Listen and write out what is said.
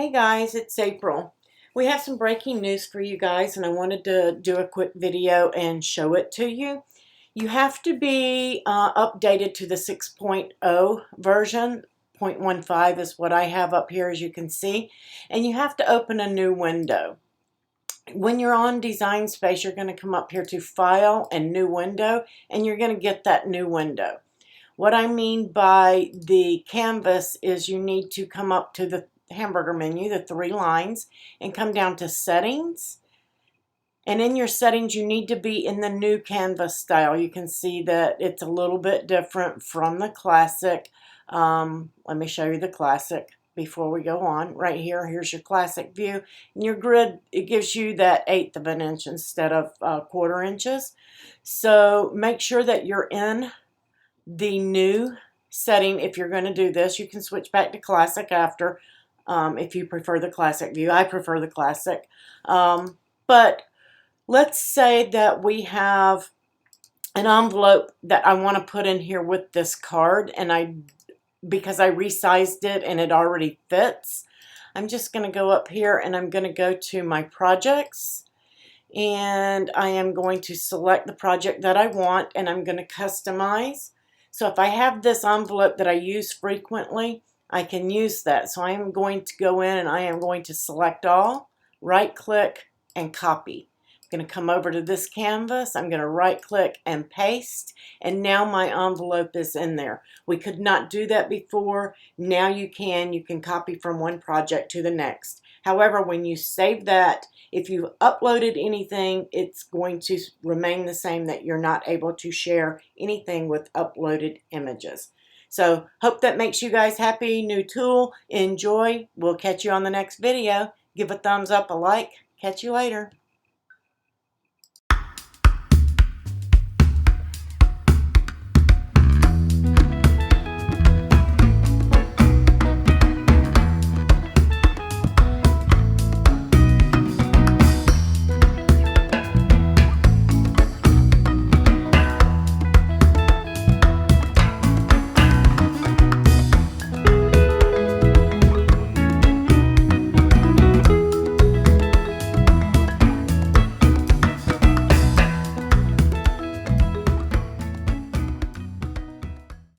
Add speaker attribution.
Speaker 1: Hey guys, it's April. We have some breaking news for you guys, and I wanted to do a quick video and show it to you. You have to be updated to the 6.0 version. 0.15 is what I have up here, as you can see, and you have to open a new window. When you're on Design Space, you're going to come up here to File and New Window, and you're going to get that new window. What I mean by the canvas is you need to come up to the hamburger menu, the three lines, and come down to Settings. And in your settings, you need to be in the new canvas style. You can see that it's a little bit different from the classic. Let me show you the classic before we go on. Right here, here's your classic view. And your grid, it gives you that 1/8 of an inch instead of 1/4 inches. So make sure that you're in the new setting. If you're going to do this, you can switch back to classic after if you prefer the classic view. I prefer the classic. But let's say that we have an envelope that I want to put in here with this card, and because I resized it and it already fits, I'm just going to go up here and I'm going to go to my projects, and I am going to select the project that I want, and I'm going to customize. So if I have this envelope that I use frequently, I can use that. So I am going to go in and I am going to select all, right click, and copy. I'm going to come over to this canvas, I'm going to right click and paste, and now my envelope is in there. We could not do that before. Now you can copy from one project to the next. However, when you save that, if you've uploaded anything, it's going to remain the same, that you're not able to share anything with uploaded images. So hope that makes you guys happy. New tool. Enjoy. We'll catch you on the next video. Give a thumbs up, a like. Catch you later.